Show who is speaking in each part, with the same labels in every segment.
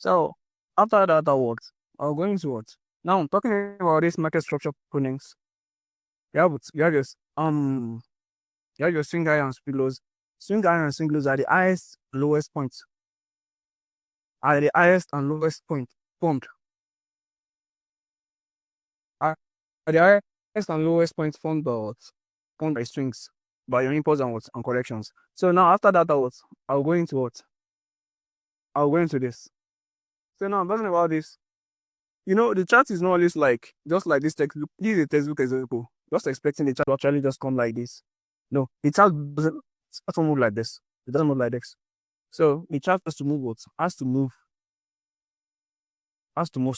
Speaker 1: So after that, I'll go into what? Now talking about this market structure components. You have your swing high and swing lows. Swing high and swing lows are the highest and lowest points. Are the highest and lowest point formed. Are the highest and lowest points formed by swings, by your impulse and corrections. So now after that, I'll go into what? I'll go into this. So now I'm talking about this. The chart is not always like just like this textbook. This is a textbook example. Just expecting the chart to actually just come like this. No, the chart doesn't move like this. It doesn't move like this. So the chart has to move what? Has to move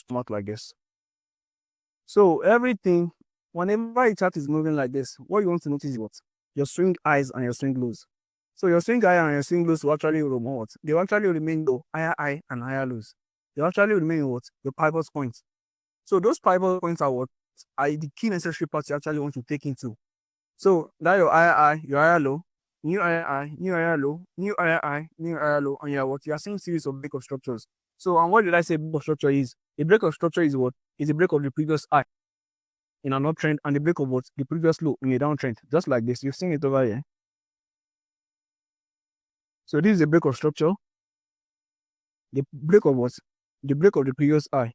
Speaker 1: smart like this. So everything, whenever a chart is moving like this, what you want to notice is what? Your swing highs and your swing lows. So your swing high and your swing lows will actually remain what? They will actually remain low, higher high and higher lows. They will actually remain what? Your pivot points. So those pivot points are what? Are the key necessary parts you actually want to take into. So that your higher high, your higher low, new higher high, new higher low, new higher high, new higher low, and you are seeing series of break of structures. So and what did I say break of structure is? A break of structure is what? Is a break of the previous high in an uptrend and the break of what? The previous low in a downtrend. Just like this. You've seen it over here. So this is a break of structure. The break of what? The break of the previous high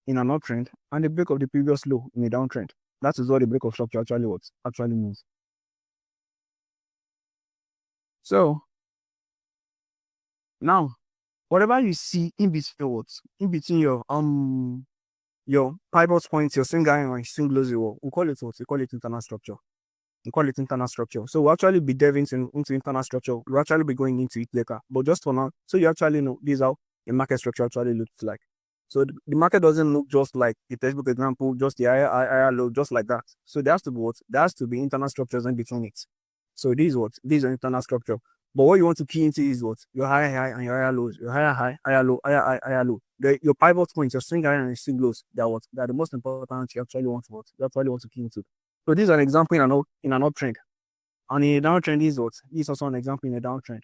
Speaker 1: in an uptrend and the break of the previous low in a downtrend. That is what the break of structure actually means. So now, whatever you see in between what? In between your pivot points, your swing high and your swing lows, we call it what? We call it internal structure. So we'll actually be delving into internal structure. We'll actually be going into it later. But just for now, so you actually know this is how a market structure actually looks like. So the market doesn't look just like the textbook example, just the higher low, just like that. So there has to be what? There has to be internal structures in between it. So this is what? This is an internal structure. But what you want to key into is what? Your higher high and your higher lows. Your higher high, higher low, higher high, higher low. Your pivot points, your swing high and your swing lows, they're the most important you actually want to key into. So this is an example in an uptrend. And in a downtrend, this is what? This is also an example in a downtrend.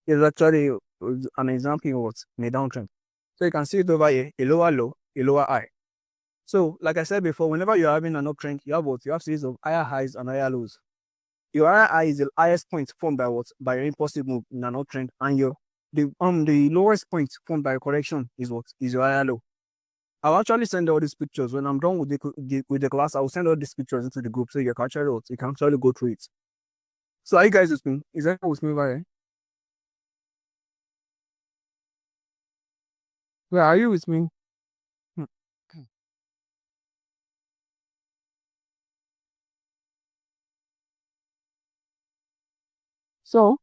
Speaker 1: It's actually an example in what? In a downtrend. So you can see it over here, a lower low, a lower high. So like I said before, whenever you're having an uptrend, you have what? You have series of higher highs and higher lows. Your higher high is the highest point formed by what? By your impulsive move in an uptrend, and the lowest point formed by a correction is what? Is your higher low. I'll actually send all these pictures when I'm done with the class. I will send all these pictures into the group so you can actually go through it. So are you guys with me? Is that with me over here? Where are you with me? So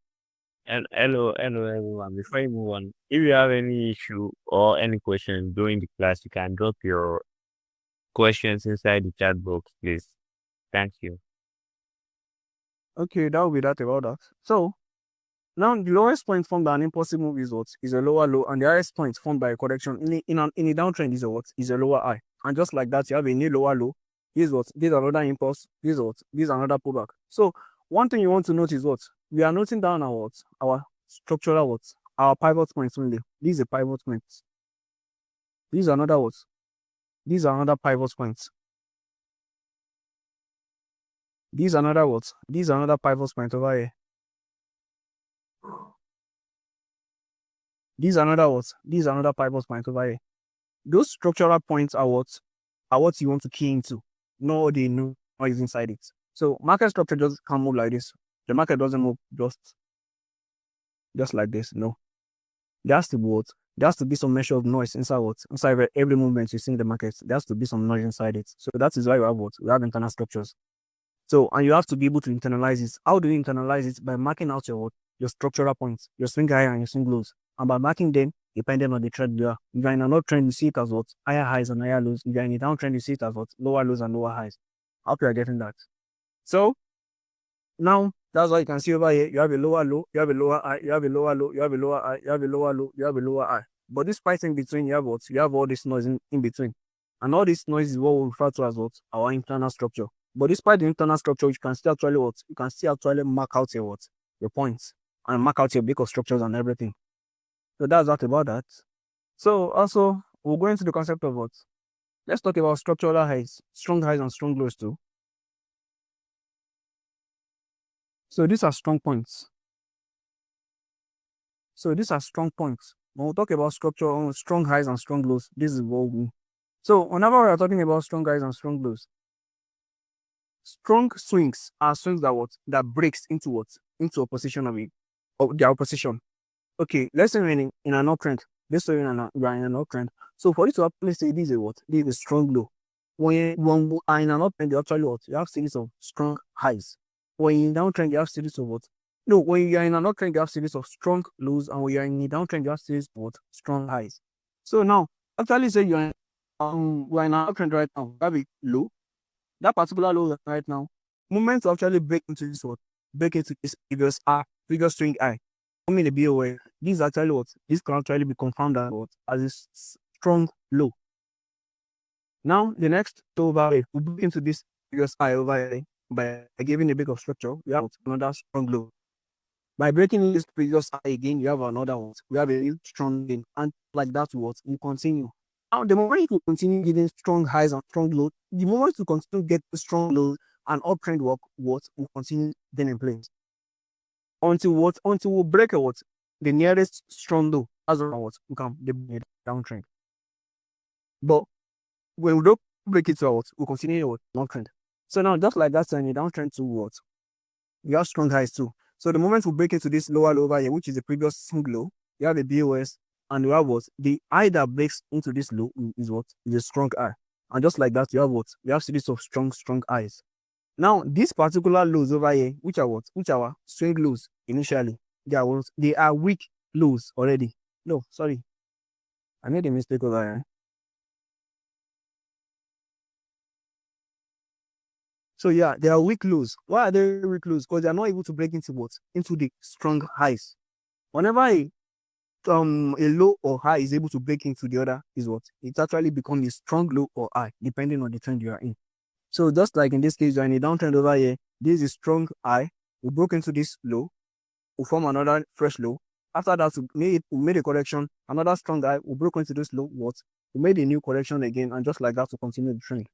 Speaker 2: And hello, everyone. Before you move on, if you have any issue or any question during the class, you can drop your questions inside the chat box, please. Thank you.
Speaker 1: okay, that will be that about that. So now the lowest point formed by an impulsive move is what? Is a lower low, and the highest point formed by a correction in a downtrend is a what? Is a lower high. And just like that, you have a new lower low. This is what? This is another impulse. This is what? This is another pullback. So one thing you want to note is what? We are noting down our structural what? Our pivot points only. This is a pivot point. These are another what? These are another pivot points. These are another what? These are another pivot point over here. These are another what? These are another pivot point over here. Those structural points are what you want to key into. No, they know what is inside it. So market structure just can't move like this. The market doesn't move just like this. No. There has to be what? There has to be some measure of noise inside what? Inside every movement you see in the market. There has to be some noise inside it. So that is why you have what? We have internal structures. So, and you have to be able to internalize it. How do you internalize it? By marking out your structural points, your swing high and your swing lows. And by marking them, depending on the trend you are. If you're in an uptrend, you see it as what? Higher highs and higher lows. If you're in a downtrend, you see it as what? Lower lows and lower highs. I hope you are getting that. So, now, that's why you can see over here, you have a lower low, you have a lower high, you have a lower low, you have a lower high, you have a lower low, you have a lower high. But this price in between, you have what? You have all this noise in between. And all this noise is what we refer to as what? Our internal structure. But despite the internal structure, you can still actually what? You can still actually mark out your what? Your points. and mark out your block of structures and everything. So that's that about that. So also we'll go into the concept of what. Let's talk about structural highs, strong highs and strong lows too. So these are strong points. So these are strong points. When we talk about structure, strong highs and strong lows, this is what we. So whenever we are talking about strong highs and strong lows, strong swings are swings that what that breaks into what into opposition of their opposition. Okay, let's say we're in an uptrend. Let's say we're in an uptrend. So for you to actually say this is what this is a strong low. When we are in an uptrend, you actually what you have series of strong highs. When you're in downtrend, you have series of what? No, when you are in an uptrend, you have series of strong lows, and when you are in a downtrend, you have series of what? Strong highs. So now, actually say we're in an uptrend right now. That be low. That particular low right now, moment to actually break into this what? Break into this previous swing high. I mean, be aware. This is actually what this can actually be confirmed as what as a strong low. Now the next over here, we break into this previous high over here by giving a bit of structure. We have another strong low. By breaking this previous high again, you have another one. We have a real strong gain, and like that, what we continue. Now, the moment you continue getting strong highs and strong lows, the moment you continue get strong lows and uptrend work, what will continue then in place until what until we break what the nearest strong low. As what we can the downtrend. But when we don't break it out, we continue what downtrend. So now just like that, in a downtrend to what you have strong highs too. So the moment we break into this lower low over here, which is the previous swing low, you have the BOS, and you have what the high that breaks into this low is what is a strong high. And just like that, you have what we have series of strong highs. Now, these particular lows over here, which are what? Which are swing lows initially. They are weak lows already. No, sorry. I made a mistake over here. So yeah, they are weak lows. Why are they weak lows? Because they are not able to break into what? Into the strong highs. Whenever a low or high is able to break into the other, is what? It actually becomes a strong low or high, depending on the trend you are in. So just like in this case, you're in a downtrend over here, this is strong high. We broke into this low, we form another fresh low. After that, we made a correction, another strong high, we broke into this low, what? We made a new correction again, and just like that to continue the trend.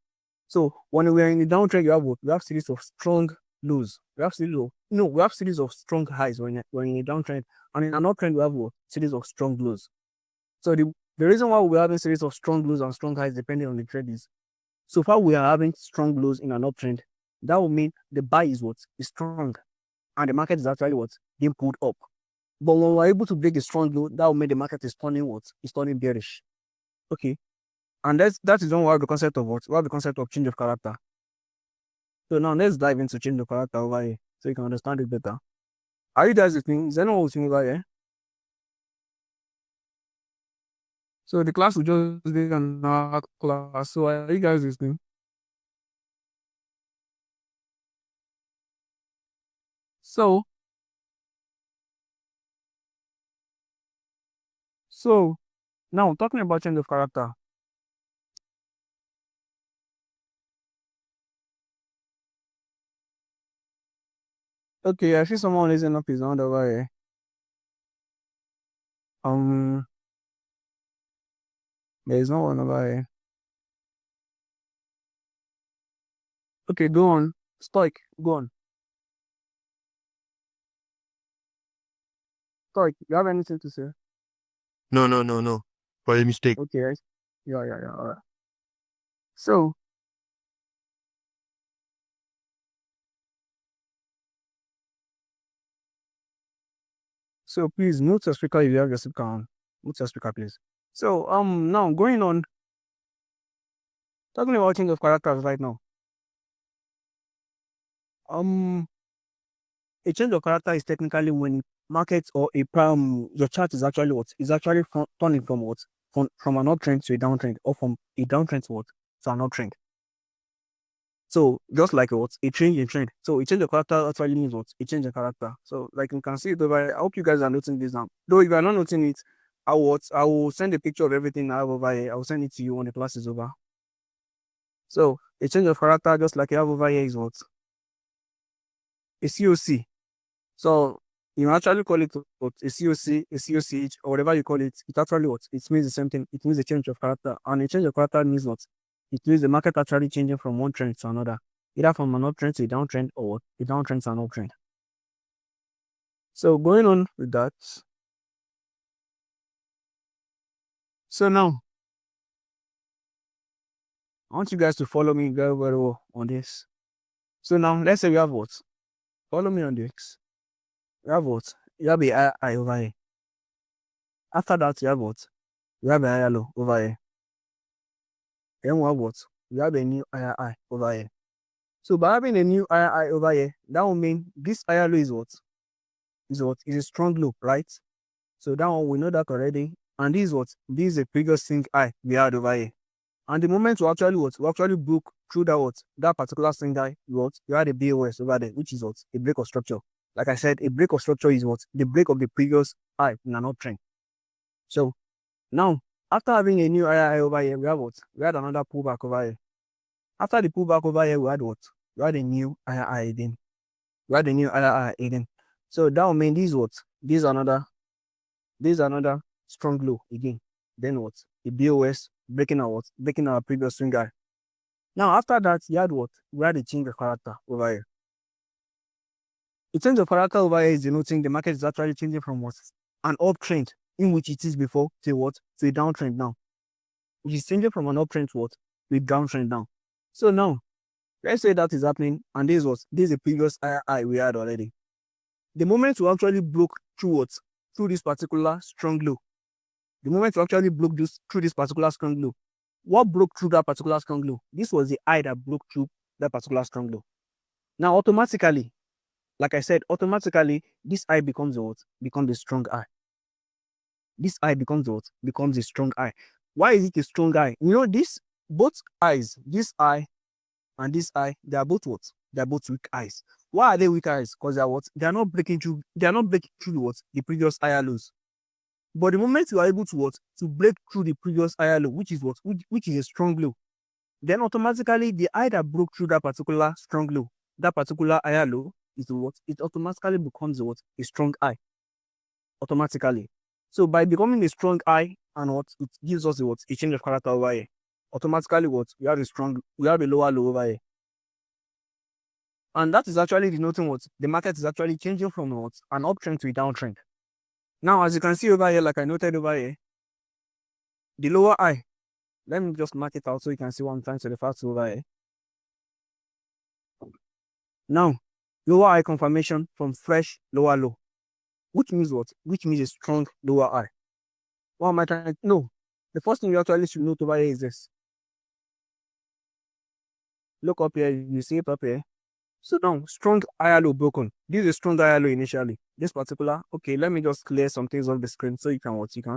Speaker 1: So when we're in the downtrend, you have what? We have series of strong lows. We have series of strong highs when we're in a downtrend, and in an uptrend, we have what? Series of strong lows. So the reason why we're having series of strong lows and strong highs depending on the trend is so far we are having strong lows in an uptrend. That will mean the buy is what is strong, and the market is actually what being pulled up. But when we're able to break a strong low, that will mean the market is turning what is turning bearish. Okay, and that is when we have the concept of what we have the concept of change of character. So now let's dive into change of character over here so you can understand it better. Are you guys listening? Is anyone listening over here? So the class will just be another class. So are you guys listening? So now talking about change of character. Okay, I see someone raising up his hand over here. There is no one over here. Okay, go on. Stoic, go on. Stoic, you have anything to say?
Speaker 3: No. For a mistake.
Speaker 1: Okay, right? Yeah, all right. So please mute your speaker if you have your speaker on. Mute your speaker, please. So now going on, talking about change of characters right now. A change of character is technically when markets or your chart is actually what is actually turning from what from an uptrend to a downtrend, or from a downtrend to what to an uptrend. So just like what a change in trend. So a change of character actually means what a change in character. So like you can see it over here. I hope you guys are noticing this now. Though if you are not noticing it, I will send a picture of everything I have over here. I will send it to you when the class is over. So a change of character, just like you have over here, is what a COC. So You actually call it what, a COC, a COCH, or whatever you call it. It actually what? It means the same thing. It means a change of character. And a change of character means what? It means the market actually changing from one trend to another. Either from an uptrend to a downtrend or what? A downtrend to an uptrend. So going on with that. So now, I want you guys to follow me very, very well on this. So now, let's say we have what? Follow me on this. We have what? You have a high over here. After that, you have what? You have a higher low over here. Then we have what? We have a new higher high over here. So by having a new higher high over here, that will mean this higher low is what? Is what? Is a strong low, right? So that one, we know that already. And this is what? This is a previous swing high we had over here. And the moment we actually what? We actually broke through that what? That particular swing high, what? You had a BOS over there, which is what? A break of structure. Like I said, a break of structure is what? The break of the previous high in an uptrend. So now, after having a new high over here, we have what? We had another pullback over here. After the pullback over here, we had what? We had a new high again. We had a new high again. So that will mean this what? This is another strong low again. Then what? The BOS breaking our what? Breaking our previous swing high. Now after that, you had what? We had a change of character over here. The change of character over here is denoting the market is actually changing from what? An uptrend in which it is before to what? To a downtrend now. Which is changing from an uptrend to what? To a downtrend now. So now, let's say that is happening, and this was this is the previous high we had already. The moment we actually broke through what? Through this particular strong low. The moment we actually broke through this particular strong low. What broke through that particular strong low? This was the high that broke through that particular strong low. Now automatically, like I said, automatically this high becomes what? Becomes a strong high. This high becomes what? Becomes a strong high. Why is it a strong high? You know, this both highs, this high and this high, they are both what? They are both weak highs. Why are they weak highs? Because they are what? They are not breaking through. They are not breaking through what? The previous higher lows. But the moment you are able to what? To break through the previous higher low, which is what? Which is a strong low, then automatically the high that broke through that particular strong low, that particular higher low is what? It automatically becomes what? A strong high. Automatically. So by becoming a strong high and what? It gives us a what? A change of character over here. Automatically what? We have a lower low over here. And that is actually denoting what? The market is actually changing from what? An uptrend to a downtrend. Now, as you can see over here, like I noted over here, the lower high, let me just mark it out so you can see what I'm trying to refer to over here. Now, lower high confirmation from fresh lower low, which means what? Which means a strong lower high. What am I trying to know? The first thing you actually should note over here is this. Look up here, you see it up here. So now, strong higher low broken. This is a strong higher low initially. This particular, okay, let me just clear some things off the screen so you can what? You can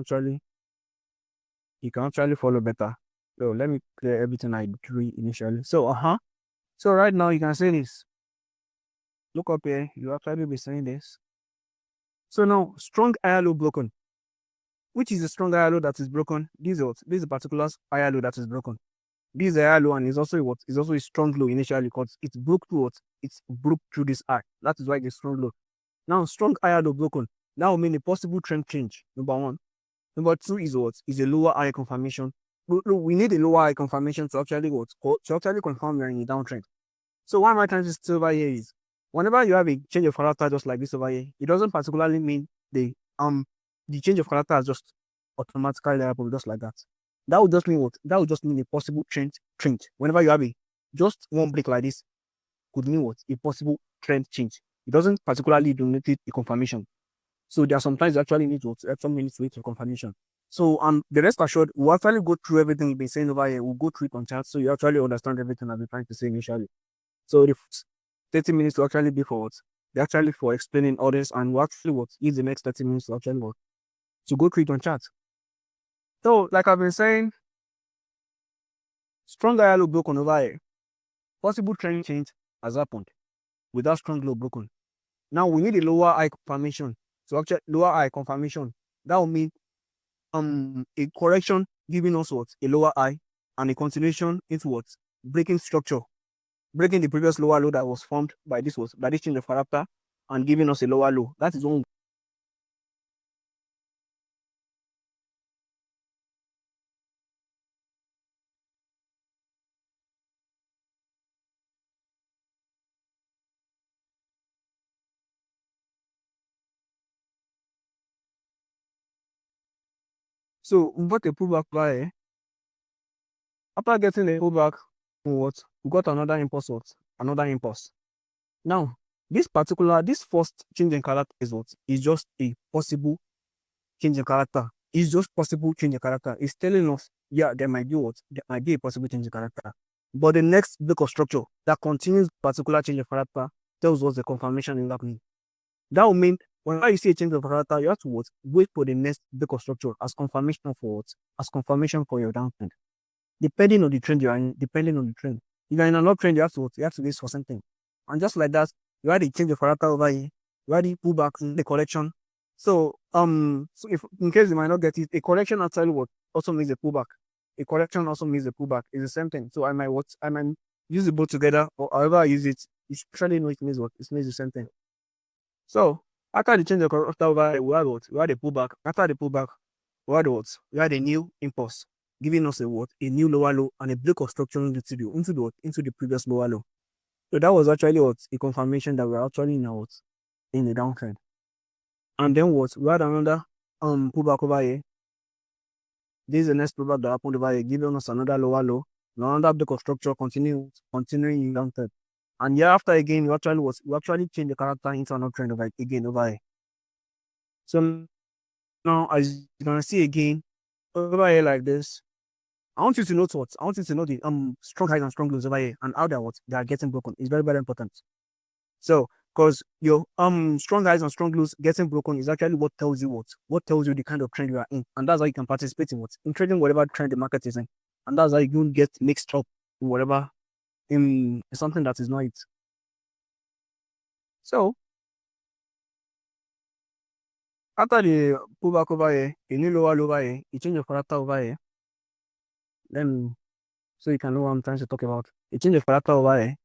Speaker 1: actually follow better. So let me clear everything I drew initially. So So right now you can see this. Look up here, you actually be seeing this. So now, strong higher low broken. Which is the strong higher low that is broken? This is what? This is a particular higher low that is broken. This is a higher low and is also what? Is also a strong low initially because it broke through what? It's broke through this high. That is why it's strong low. Now, strong higher low broken. That will mean a possible trend change. Number one. Number two is what? Is a lower high confirmation. We need a lower high confirmation to actually what? To actually confirm we're in a downtrend. So what am I trying to say over here is whenever you have a change of character just like this over here, it doesn't particularly mean the change of character has just automatically happen just like that. That would just mean what? That would just mean a possible trend. Whenever you have just one break like this, could mean what? A possible trend change. It doesn't particularly denote a confirmation. So there are sometimes you actually need to wait for confirmation. So the rest assured, we'll actually go through everything we've been saying over here. We'll go through it on chat so you actually understand everything I've been trying to say initially. So the 30 minutes will actually be for what? They're actually for explaining all this, and we'll actually use the next 30 minutes to actually to go through it on chat. So, like I've been saying, strong higher low broken over here. Possible trend change has happened without strong low broken. Now we need a lower high confirmation. So actually lower high confirmation. That will mean a correction giving us what? A lower high and a continuation into what? Breaking structure. Breaking the previous lower low that was formed by this change of character and giving us a lower low. That is one. So we got a pullback by after getting a pullback, what we got another impulse, what another impulse. Now, this first change in character is what is just a possible change in character. It's just possible change in character. It's telling us, yeah, there might be what there might be a possible change in character. But the next block of structure that continues particular change of character tells us the confirmation is happening. That will mean whenever you see a change of character, you have to what wait for the next block of structure as confirmation for what as confirmation for your downtrend. Depending on the trend you are in, depending on the trend. If you're in an uptrend, you have to wait for something. And just like that, you had a change of character over here, you had the pullback in the correction. So if in case you might not get it, a correction actually what also means a pullback. A correction also means a pullback. It's the same thing. So I might use the both together, or however I use it, you actually know it means what? It means the same thing. So after the change of character over here, we had what? We had a pullback. After the pullback, we had what? We had a new impulse, giving us a what? A new lower low and a break of structure into the previous lower low. So that was actually what? A confirmation that we're actually in the downtrend. And then what? We had another pullback over here. This is the next pullback that happened over here, giving us another lower low, another break of structure, continuing in downtrend. And yeah, after again, we actually changed the character into another trend over here. So now as you can see again over here like this, I want you to note what I want you to know the strong highs and strong lows over here and how they are getting broken. It's very, very important. So because your strong highs and strong lows getting broken is actually what tells you the kind of trend you are in, and that's how you can participate in trading whatever trend the market is in, and that's how you don't get mixed up in whatever in something that is not it. So after the pullback over here, a new lower low over here, a change of character over here, then so you can know what I'm trying to talk about. A change of character over here.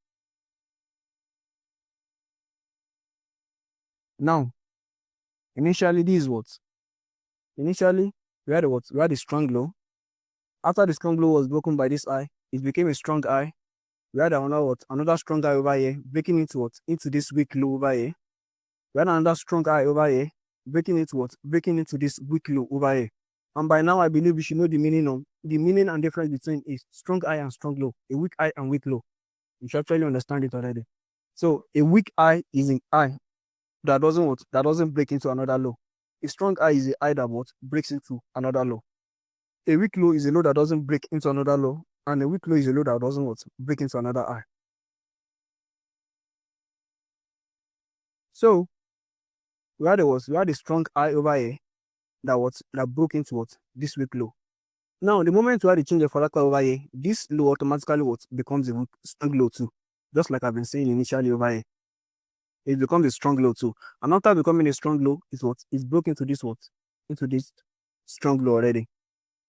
Speaker 1: Now, initially this is what? Initially we had what? We had a strong low. After the strong low was broken by this high, it became a strong high. We had another strong high over here, breaking into what? Into this weak low over here. We had another strong high over here, breaking into what? Breaking into this weak low over here. And by now I believe we should know the meaning and difference between a strong high and strong low, a weak high and weak low. You should actually understand it already. So a weak high is an high that doesn't break into another low. A strong high is a high that what breaks into another low. A weak low is a low that doesn't break into another low, and a weak low is a low that doesn't what break into another high. So we had a strong high over here that broke into what this weak low. Now the moment we had a change of character over here, this low automatically becomes a strong low too. Just like I've been saying initially over here. It becomes a strong low too. And after becoming a strong low, it's broken into this into this strong low already.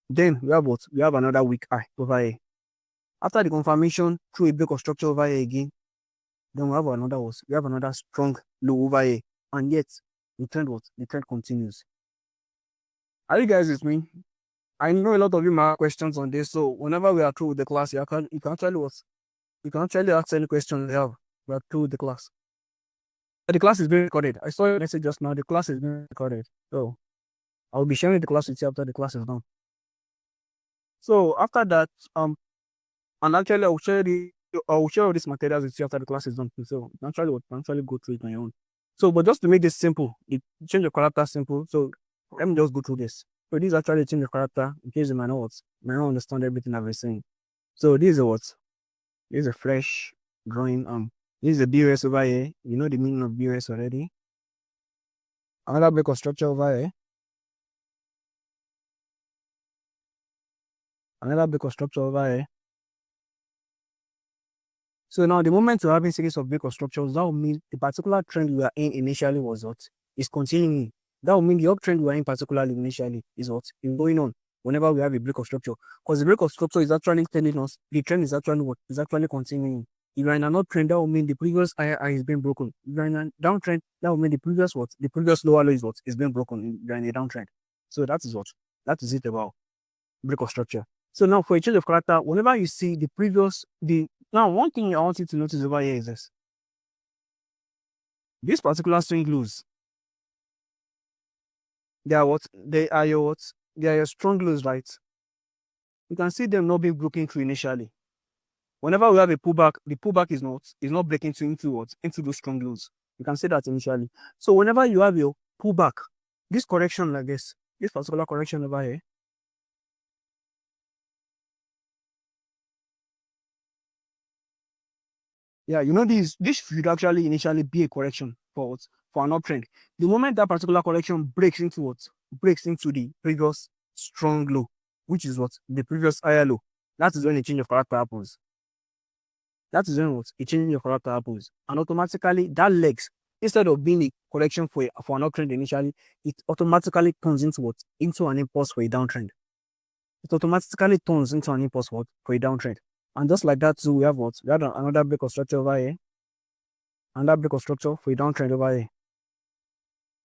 Speaker 1: Then we have another weak high over here. After the confirmation through a break of structure over here again, then we have another strong low over here. And yet the trend continues. Are you guys with me? I know a lot of you might have questions on this, so whenever we are through with the class, you can actually ask any question you have. We are through with the class. The class is being recorded. I saw your message just now. The class is being recorded. So I'll be sharing the class with you after the class is done. So after that, and actually I'll share all these materials with you after the class is done. So you can actually go through it on your own. So, but just to make this simple, change the character simple. So let me just go through this. So this is actually change the character in case you might not understand everything I've been saying. So this is a fresh drawing. This is a BOS over here. You know the meaning of BOS already. Another break of structure over here. Another break of structure over here. So now the moment we're having series of break of structures, that will mean the particular trend we are in initially is continuing. That will mean the uptrend we are in particularly initially is going on whenever we have a break of structure. Because the break of structure is actually telling us the trend is actually continuing. If you're in an uptrend, that will mean the previous higher high is being broken. If you're in a downtrend, that will mean the previous what? The previous lower low is what? Is being broken. You're in a downtrend. So that is what? That is it about break of structure. So now for a change of character, whenever you see the previous, now one thing I want you to notice over here is this. This particular swing lows, they are what? They are your what? They are your strong lows, right? You can see them not being broken through initially. Whenever we have a pullback, the pullback is not breaking into what? Into those strong lows. You can see that initially. So whenever you have your pullback, this correction like this particular correction over here, yeah, you know this should actually initially be a correction for what? For an uptrend. The moment that particular correction breaks into what? Breaks into the previous strong low, which is what? The previous higher low. That is when a change of character happens. That is when what? A change of character happens. And automatically that legs, instead of being a correction for an uptrend initially, it automatically turns into what? Into an impulse for a downtrend. It automatically turns into an impulse for a downtrend. And just like that too, we have what? We had another break of structure over here. Another break of structure for a downtrend over here.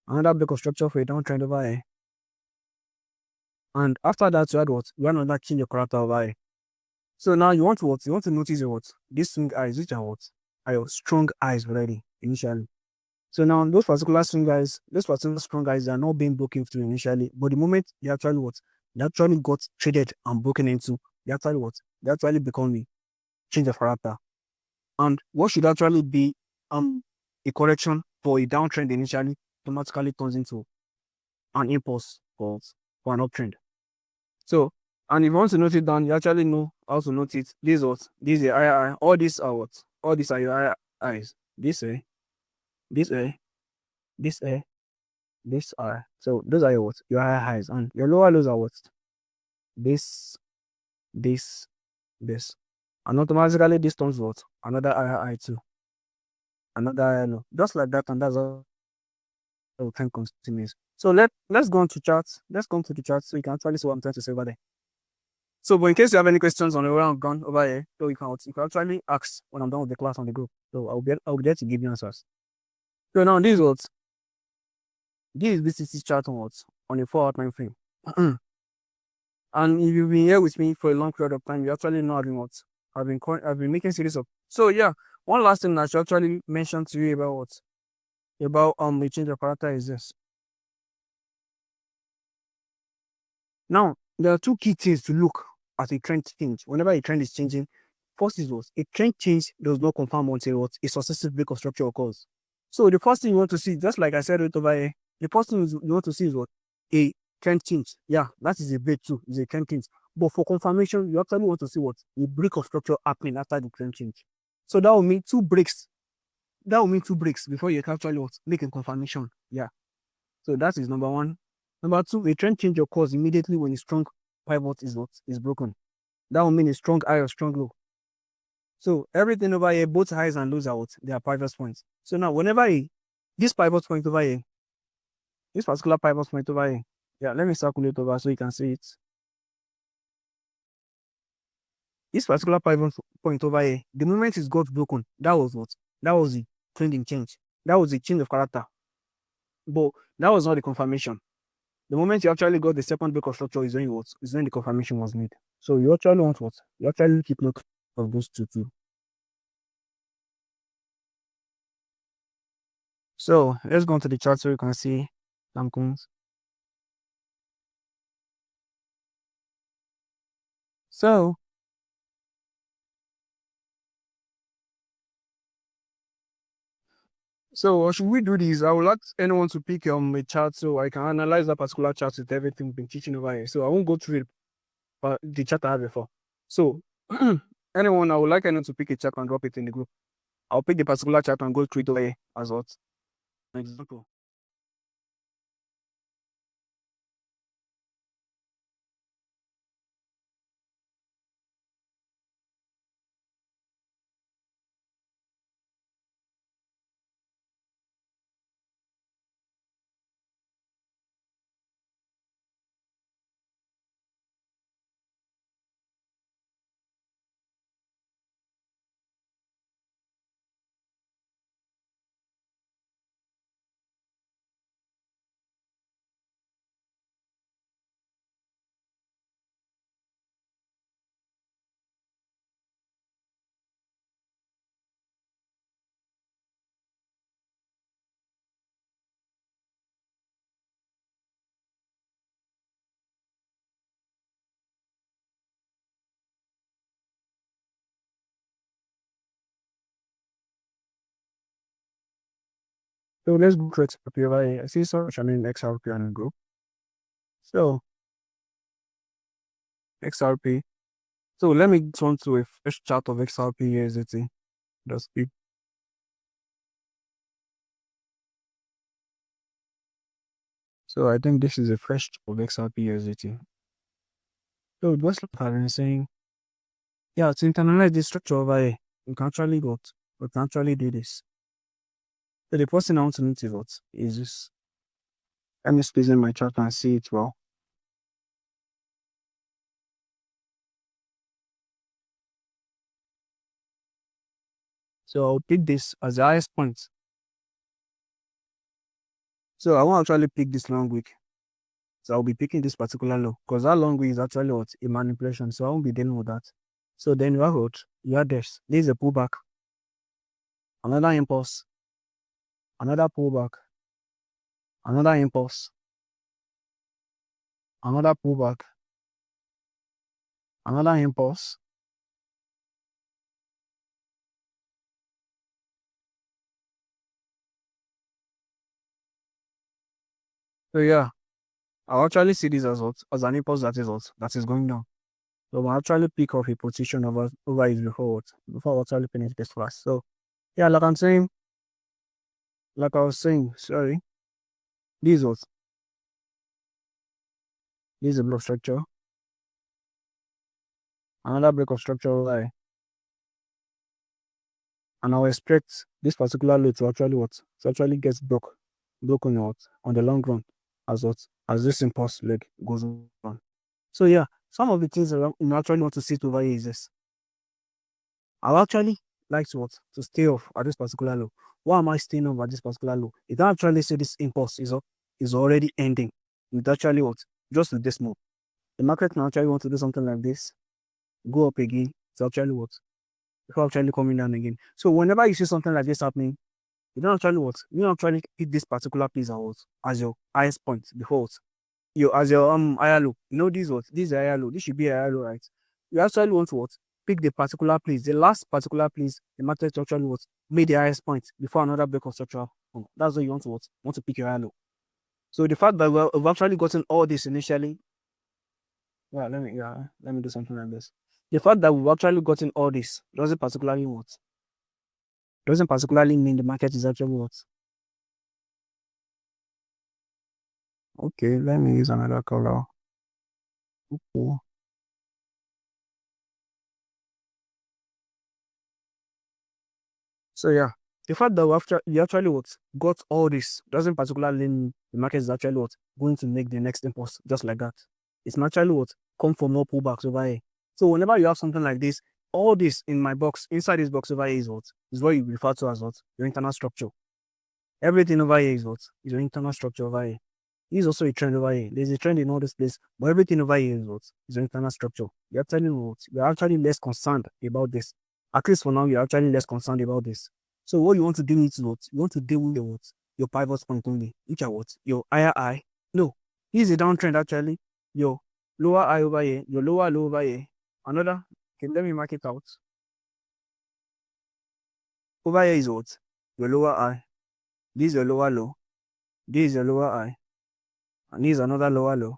Speaker 1: Another break of structure for a downtrend over here. And after that, you had what? You had another change of character over here. So now you want to what? You want to notice your what? These swing eyes, which are what? Are your strong eyes already initially. So now those particular swing eyes, those particular strong eyes are not being broken through initially, but the moment they actually what? They actually got traded and broken into, they actually what? They actually become a change of character. And what should actually be a correction for a downtrend initially automatically turns into an impulse for an uptrend. So, and if you want to note it down, you actually know how to note it. This what? This is eye. All these are what? All these are your eyes. This way, this way, this way, this eye. So those are your what? Your higher eyes, and your lower lows are what? This, this, this, and automatically this turns what? Another higher eye too. Another higher low. Just like that, and that's all the time continues. So let's go on to charts. Let's go into the chart so you can actually see what I'm trying to say over there. So, but in case you have any questions on the way I've gone over here, so you can actually ask when I'm done with the class on the group. So I'll be there to give you answers. So now this is BCC chart on what? On a 4-hour time frame. And if you've been here with me for a long period of time, you actually know I've been making series of. So yeah, one last thing I should actually mention to you about the change of character is this. Now there are two key things to look at a trend change. Whenever a trend is changing, first is what? A trend change does not confirm until what? A successive break of structure occurs. So the first thing you want to see, just like I said right over here, the first thing you want to see is what? A trend change. Yeah, that is a break too. It's a trend change. But for confirmation, you actually want to see what? A break of structure happening after the trend change. So that will mean two breaks. That will mean two breaks before you can actually what? Make a confirmation. Yeah. So that is number one. Number two, a trend change occurs immediately when a strong pivot is broken. That will mean a strong high or strong low. So everything over here, both highs and lows are what? They are pivot points. So now whenever this pivot point over here, this particular pivot point over here, yeah, let me circle it over so you can see it. This particular pivot point over here, the moment it got broken, that was what? That was the trending change. That was the change of character. But that was not the confirmation. The moment you actually got the second break of structure is when the confirmation was made. So you actually want what? You actually keep note of those two too. So let's go into the chart so you can see some things. So should we do this? I would like anyone to pick a chart so I can analyze that particular chart with everything we've been teaching over here. So I won't go through the chart I had before. So anyone, I would like anyone to pick a chart and drop it in the group. I'll pick the particular chart and go through it over here as what? An example. So let's go to XRP over here. I see so I mean XRP and go. So XRP. So let me turn to a fresh chart of XRP USDT. Just speed. So I think this is a fresh chart of XRP USDT. So what's been saying? Yeah, to internalize this structure over here, we can actually do this. So the first thing I want to note is this. Let me space in my chart and see it well. So I'll pick this as the highest point. So I won't actually pick this long wick. So I'll be picking this particular low because that long wick is actually what? A manipulation. So I won't be dealing with that. So then you have what? You have this. This is a pullback. Another impulse. Another pullback. Another impulse. Another pullback. Another impulse. So yeah, I'll actually see this as what? As an impulse that is what? That is going down. So I'll actually pick off a position over it before I actually finish this class. So yeah, like I was saying, sorry. This is a block structure. Another break of structure over here. And I'll expect this particular load to actually get broken out on the long run as this impulse leg goes on. So yeah, some of the things that you actually want to see over here is this. I actually like to stay off at this particular low. Why am I staying off at this particular low? It can actually say this impulse is already ending. It actually just with this move. The market can actually want to do something like this, go up again. It's actually before actually coming down again. So whenever you see something like this happening, you don't actually hit this particular place as your highest point before as your higher low. You know this is higher low. This should be a higher low, right? You actually want to pick the particular place, the last particular place the market actually made the highest point before another break of structure. That's what you want to pick your higher low. So the fact that we've actually gotten all this initially. Let me do something like this. The fact that we've actually gotten all this doesn't particularly mean the market is actually Okay, let me use another color. Okay. So yeah, the fact that we actually got all this doesn't particularly mean the market is actually going to make the next impulse just like that. It's naturally come from no pullbacks over here. So whenever you have something like this, all this in my box, inside this box over here is what you refer to as your internal structure. Everything over here is your internal structure over here. This is also a trend over here. There's a trend in all this place, but everything over here is your internal structure. You're actually less concerned about this. At least for now, you're actually less concerned about this. So what you want to do is you want to deal with your pivot point only, which are your higher high. No, this is a downtrend actually. Your lower high over here, your lower low over here. Another, okay, let me mark it out. Over here is your lower high. This is your lower low. This is your lower high. And this is another lower low.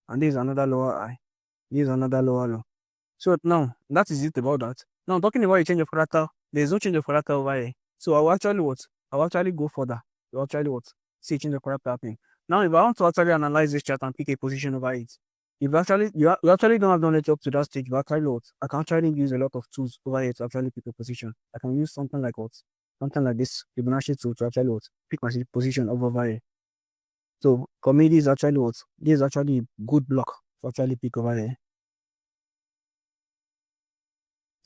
Speaker 1: And this is another lower high. This is another lower low. So now, that is it about that. Now, talking about a change of character, there's no change of character over here. So I will actually go further. I will actually see change of character happening. Now, if I want to actually analyze this chart and pick a position over it, if you actually don't have knowledge up to that stage, I can actually use a lot of tools over here to actually pick a position. I can use something like this Fibonacci tool to actually pick my position over here. So for me, this is actually a good block to actually pick over here.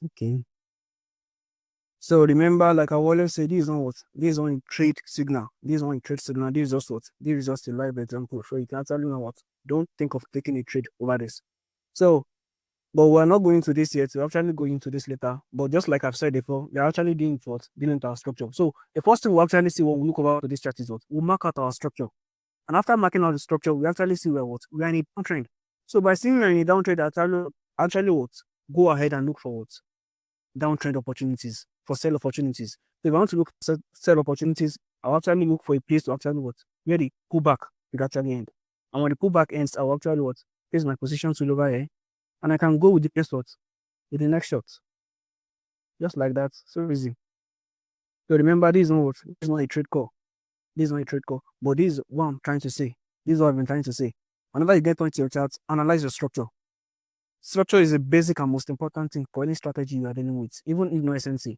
Speaker 1: Okay. So remember, like I always say, this is not a trade signal. This is not a trade signal. This is just this is just a live example. So you can actually know don't think of taking a trade over this. So, but we're not going to this yet. We're actually going into this later. But just like I've said before, we're actually dealing with our structure. So the first thing we'll actually see when we look over to this chart is we'll mark out our structure. And after marking out the structure, we actually see we're in a downtrend. So by seeing we're in a downtrend, actually go ahead and look for downtrend opportunities, for sell opportunities. So if I want to look for sell opportunities, I'll actually look for a place to actually what? Where the pullback will actually end. And when the pullback ends, I'll actually what? Place my position tool over here. And I can go with the next what? With the next shot. Just like that. So easy. So remember, this is not what? This is not a trade call. This is not a trade call. But this is what I'm trying to say. This is what I've been trying to say. Whenever you get onto your chart, analyze your structure. Structure is a basic and most important thing for any strategy you are dealing with, even if no SNC.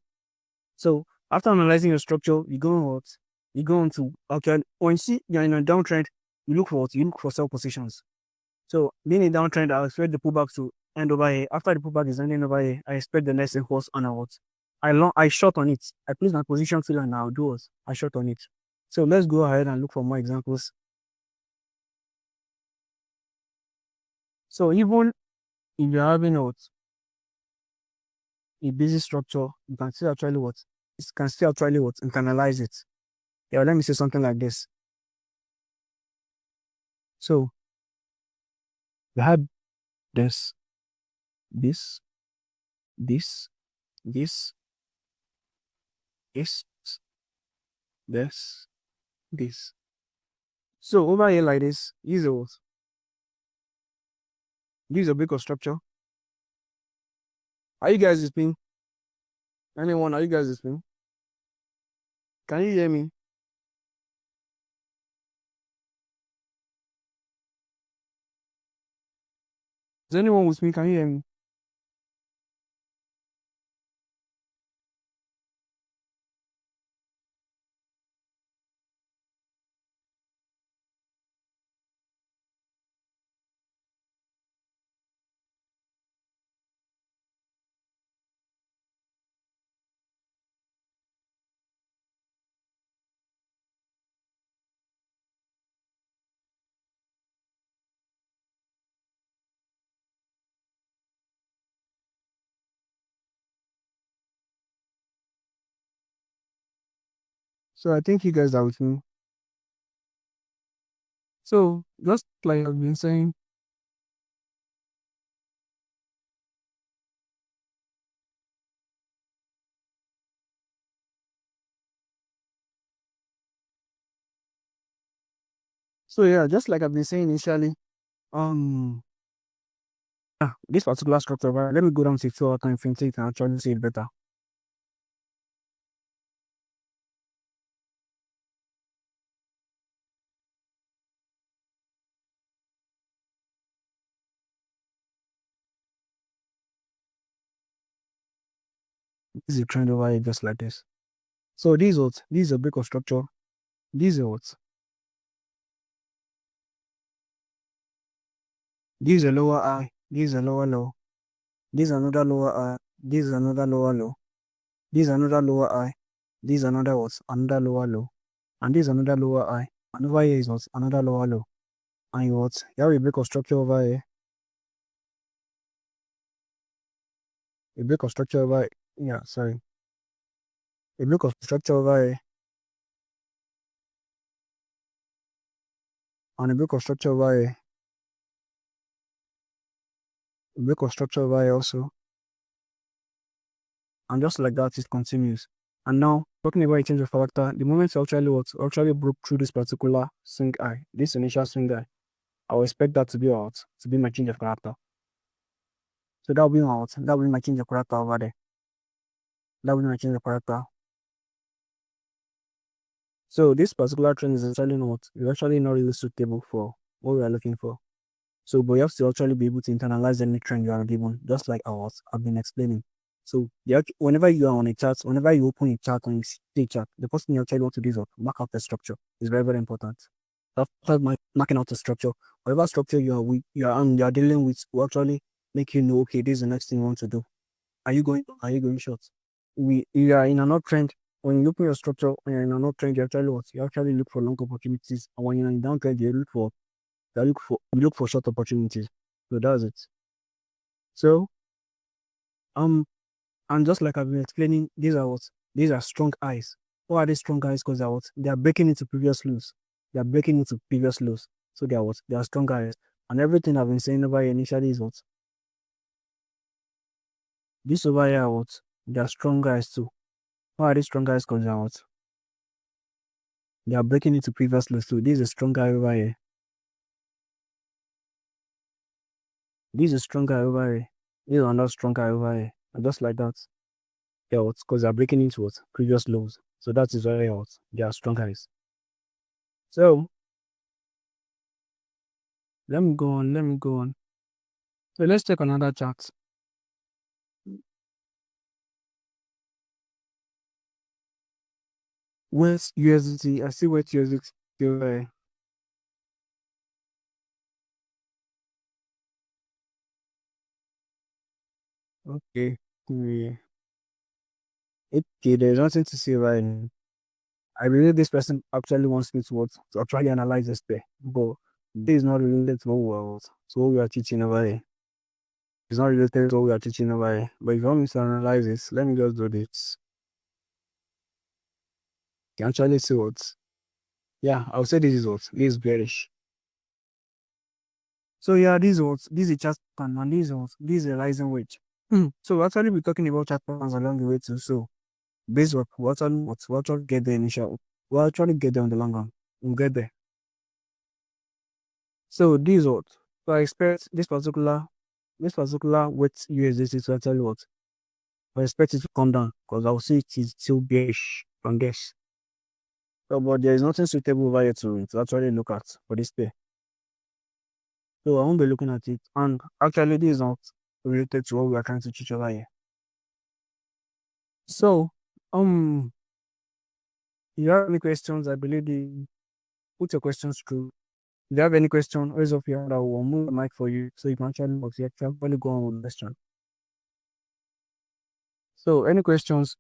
Speaker 1: So after analyzing your structure, you go on what? You go on to okay. When you see you're in a downtrend, you look for what? You look for sell positions. So being a downtrend, I expect the pullback to end over here. After the pullback is ending over here, I expect the next impulse on a what? I short on it. I place my position to and I'll do what? I short on it. So let's go ahead and look for more examples. So even if you're having what? A busy structure, you can still actually what? You can still actually what? Internalize it. Yeah, let me say something like this. So we have this, this, this, this, this, this. So over here like this, these are what? These are big of structure. Are you guys listening? Anyone? Are you guys listening? Can you hear me? Is anyone with me? Can you hear me? So I think you guys are with me. So just like I've been saying, so yeah, just like I've been saying initially, this particular structure, right? Let me go down to 2 hour time frame so you can actually see it better. This is a trend over here just like this. So these what? This is a break of structure. These are what? This is a lower high. This is a lower low. This is another lower high. This is another lower low. This is another lower high. This is another what? Another lower low. And this is another lower high. And over here is what? Another lower low. And you what? You have a break of structure over here. A break of structure over here. Yeah, sorry. A break of structure over here. And a break of structure over here. A break of structure over here also. And just like that, it continues. And now, talking about a change of character, the moment you actually what? Actually broke through this particular swing eye, this initial swing eye, I will expect that to be what? To be my change of character. So that will be my what? That will be my change of character over there. That will be my change of character. So this particular trend is actually not, it's actually not really suitable for what we are looking for. So, but you have to actually be able to internalize any trend you are given, just like I've been explaining. So, whenever you are on a chart, whenever you open a chart and you see a chart, the first thing you actually want to do is mark out the structure. It's very, very important. After marking out the structure, whatever structure you are dealing with will actually make you know, okay, this is the next thing you want to do. Are you going short? You are in an uptrend. When you look at your structure, when you're in an uptrend, you actually what? You actually look for long opportunities. And when you're in downtrend, you look for short opportunities. So that's it. So and just like I've been explaining, these are what? These are strong eyes. Why are they strong eyes? Because they are breaking into previous lows. They are breaking into previous lows. So they are what? They are strong eyes. And everything I've been saying over here initially is what? This over here are what? They are strong eyes too. Why are they strong eyes? Because they are what? They are breaking into previous lows. So this is a strong guy over here. This is a strong guy over here. This is another strong guy over here. And just like that. Yeah, because they're breaking into what? Previous lows. So that is very hot. They are strong guys. So let me go on. So let's take another chart. Where's USDT? I see where USDT over here. Okay. Yeah. Okay, there's nothing to say right now. I believe this person actually wants me to what? To actually analyze this pair. But this is not related to what we are teaching over here. It's not related to what we are teaching over here. But if you want me to analyze this, let me just do this. You can actually see what? Yeah, I would say this is what? This is bearish. So yeah, this is what? This is a chart pattern, and this is what? This is a rising wedge. So we'll actually be talking about chart patterns along the way too. So based on we'll actually get the initial, we'll actually get there on the long run. We'll get there. So this is what? So I expect this particular with USDT to actually what? I expect it to come down because I will see it is still bearish from this. So, but there is nothing suitable over here to actually look at for this pair. So I won't be looking at it. And actually, this is not related to what we are trying to teach over here. So, if you have any questions, I believe put your questions through. If you have any question, raise up your hand. I will move the mic for you so you can actually go on with the question. So, any questions?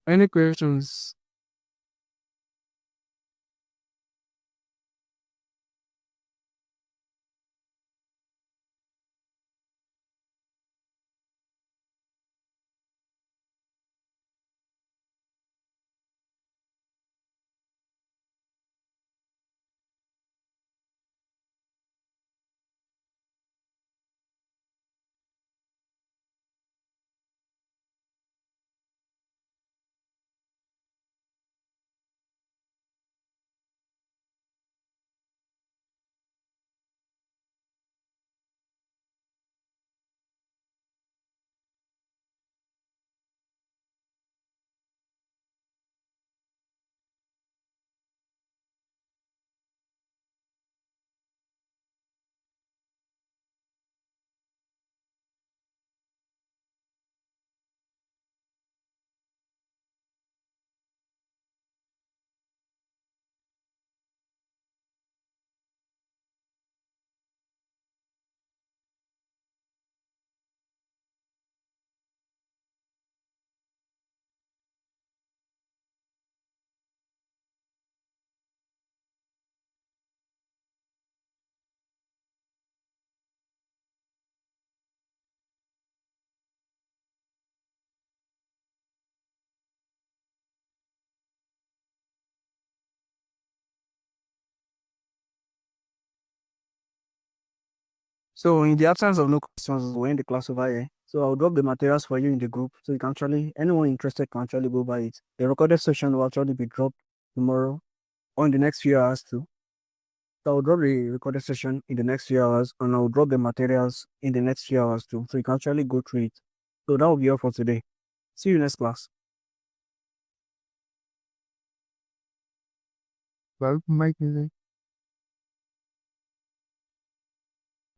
Speaker 1: Any questions? So in the absence of no questions, we'll end the class over here. So I'll drop the materials for you in the group. So you can actually, anyone interested can actually go by it. The recorded session will actually be dropped tomorrow or in the next few hours too. So I'll drop the recorded session in the next few hours and I'll drop the materials in the next few hours too. So you can actually go through it. So that will be all for today. See you next class.
Speaker 3: Well, Mike, is it?